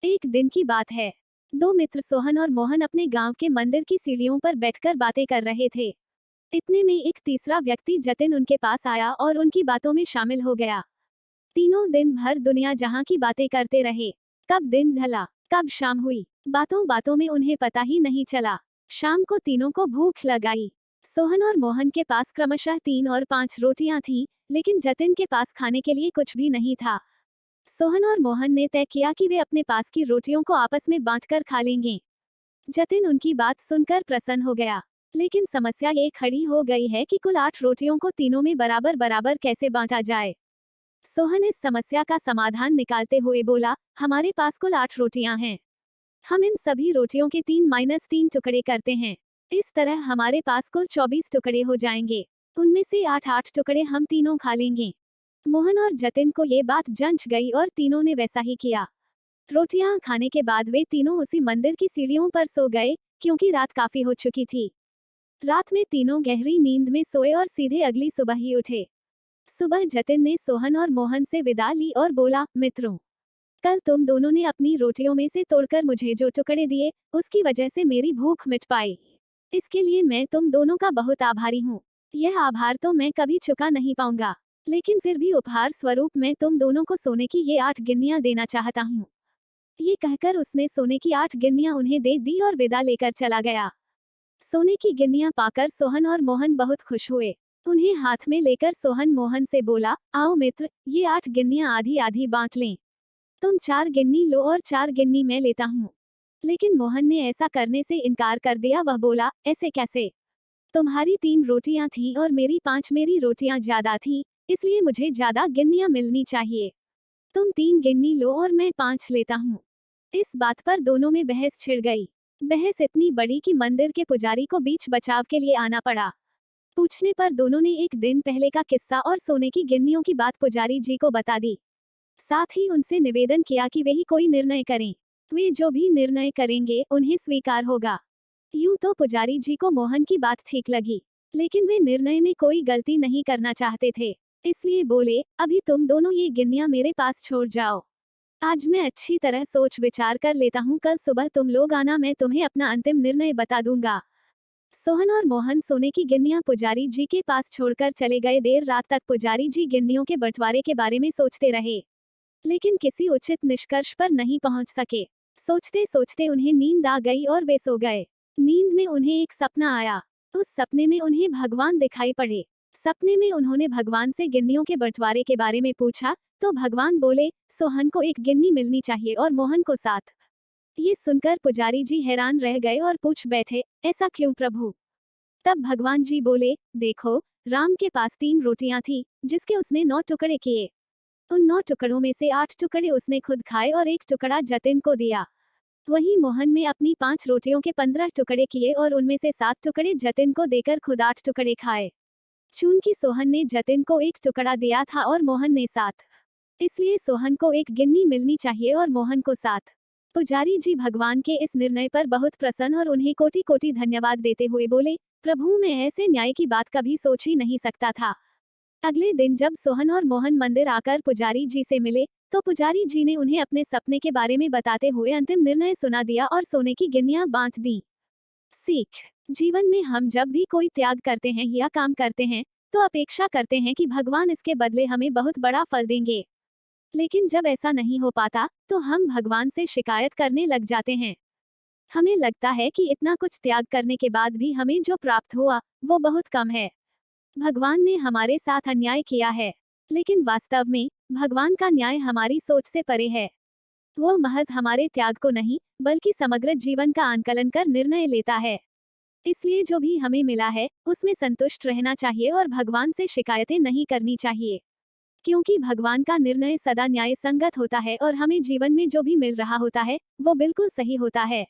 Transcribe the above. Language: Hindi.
एक दिन की बात है। दो मित्र सोहन और मोहन अपने गांव के मंदिर की सीढ़ियों पर बैठकर बातें कर रहे थे। इतने में एक तीसरा व्यक्ति जतिन उनके पास आया और उनकी बातों में शामिल हो गया। तीनों दिन भर दुनिया जहां की बातें करते रहे। कब दिन ढला, कब शाम हुई, बातों बातों में उन्हें पता ही नहीं चला। शाम को तीनों को भूख लगाई। सोहन और मोहन के पास क्रमशः 3 और 5 रोटियां थीं, लेकिन जतिन के पास खाने के लिए कुछ भी नहीं था। सोहन और मोहन ने तय किया कि वे अपने पास की रोटियों को आपस में बांटकर खा लेंगे। जतिन उनकी बात सुनकर प्रसन्न हो गया, लेकिन समस्या ये खड़ी हो गई है कि कुल 8 रोटियों को तीनों में बराबर बराबर कैसे बांटा जाए। सोहन इस समस्या का समाधान निकालते हुए बोला, हमारे पास कुल 8 रोटियां हैं। हम इन सभी रोटियों के 3-3 टुकड़े करते हैं। इस तरह हमारे पास कुल 24 टुकड़े हो जाएंगे। उनमें से 8-8 टुकड़े हम तीनों खा लेंगे। मोहन और जतिन को ये बात जंच गई और तीनों ने वैसा ही किया। रोटियां खाने के बाद वे तीनों उसी मंदिर की सीढ़ियों पर सो गए, क्योंकि रात काफी हो चुकी थी। रात में तीनों गहरी नींद में सोए और सीधे अगली सुबह ही उठे। सुबह जतिन ने सोहन और मोहन से विदा ली और बोला, मित्रों, कल तुम दोनों ने अपनी रोटियों में से तोड़कर मुझे जो टुकड़े दिए, उसकी वजह से मेरी भूख मिट पाई। इसके लिए मैं तुम दोनों का बहुत आभारी हूँ। यह आभार तो मैं कभी चुका नहीं पाऊंगा, लेकिन फिर भी उपहार स्वरूप मैं तुम दोनों को सोने की ये 8 गिन्नियां देना चाहता हूँ। ये कहकर उसने सोने की 8 गिन्नियां उन्हें दे दी और विदा लेकर चला गया। सोने की गिन्नियां पाकर सोहन और मोहन बहुत खुश हुए। उन्हें हाथ में लेकर सोहन मोहन से बोला, आओ मित्र, ये 8 गिन्नियां आधी आधी बांट लें। तुम 4 गिन्नी लो और 4 गिन्नी मैं लेता हूँ। लेकिन मोहन ने ऐसा करने से इनकार कर दिया। वह बोला, ऐसे कैसे? तुम्हारी 3 रोटियां थीं और मेरी 5, मेरी रोटियां ज्यादा थीं, इसलिए मुझे ज्यादा गिन्नियां मिलनी चाहिए। तुम 3 गिन्नी लो और मैं 5 लेता हूँ। इस बात पर दोनों में बहस छिड़ गई। बहस इतनी बड़ी कि मंदिर के पुजारी को बीच बचाव के लिए आना पड़ा। पूछने पर दोनों ने एक दिन पहले का किस्सा और सोने की गिन्नियों की बात पुजारी जी को बता दी। साथ ही उनसे निवेदन किया कि वे ही कोई निर्णय करें। वे जो भी निर्णय करेंगे उन्हें स्वीकार होगा। यूं तो पुजारी जी को मोहन की बात ठीक लगी, लेकिन वे निर्णय में कोई गलती नहीं करना चाहते थे, इसलिए बोले, अभी तुम दोनों ये गिन्नियां मेरे पास छोड़ जाओ। आज मैं अच्छी तरह सोच विचार कर लेता हूँ, कल सुबह तुम लोग आना, मैं तुम्हें अपना अंतिम निर्णय बता दूंगा। सोहन और मोहन सोने की गिन्नियां पुजारी जी के पास छोड़कर चले गए। देर रात तक पुजारी जी गिन्नियों के बंटवारे के बारे में सोचते रहे, लेकिन किसी उचित निष्कर्ष पर नहीं पहुंच सके। सोचते सोचते उन्हें नींद आ गई और वे सो गए। नींद में उन्हें एक सपना आया। उस सपने में उन्हें भगवान दिखाई पड़े। सपने में उन्होंने भगवान से गिन्नियों के बंटवारे के बारे में पूछा, तो भगवान बोले, सोहन को 1 गिन्नी मिलनी चाहिए और मोहन को 7। ये सुनकर पुजारी जी हैरान रह गए और पूछ बैठे, ऐसा क्यों प्रभु? तब भगवान जी बोले, देखो, राम के पास 3 रोटियां थी, जिसके उसने 9 टुकड़े किए। उन 9 टुकड़ों में से 8 टुकड़े उसने खुद खाए और 1 टुकड़ा जतिन को दिया। वहीं मोहन ने अपनी 5 रोटियों के 15 टुकड़े किए और उनमें से 7 टुकड़े जतिन को देकर खुद 8 टुकड़े खाए। चूंकि सोहन ने जतिन को 1 टुकड़ा दिया था और मोहन ने 7, इसलिए सोहन को 1 गिन्नी मिलनी चाहिए और मोहन को 7। पुजारी जी भगवान के इस निर्णय पर बहुत प्रसन्न और उन्हें कोटि कोटि धन्यवाद देते हुए बोले, प्रभु, मैं ऐसे न्याय की बात कभी सोच ही नहीं सकता था। अगले दिन जब सोहन और मोहन मंदिर आकर पुजारी जी से मिले, तो पुजारी जी ने उन्हें अपने सपने के बारे में बताते हुए अंतिम निर्णय सुना दिया और सोने की गिन्नियां बांट दी। सीख, जीवन में हम जब भी कोई त्याग करते हैं या काम करते हैं, तो अपेक्षा करते हैं कि भगवान इसके बदले हमें बहुत बड़ा फल देंगे। लेकिन जब ऐसा नहीं हो पाता, तो हम भगवान से शिकायत करने लग जाते हैं। हमें लगता है कि इतना कुछ त्याग करने के बाद भी हमें जो प्राप्त हुआ, वो बहुत कम है। भगवान ने हमारे साथ अन्याय किया है, लेकिन वास्तव में भगवान का न्याय हमारी सोच से परे है। वो महज हमारे त्याग को नहीं, बल्कि समग्र जीवन का आंकलन कर निर्णय लेता है। इसलिए जो भी हमें मिला है, उसमें संतुष्ट रहना चाहिए और भगवान से शिकायतें नहीं करनी चाहिए, क्योंकि भगवान का निर्णय सदा न्याय संगत होता है और हमें जीवन में जो भी मिल रहा होता है, वो बिल्कुल सही होता है।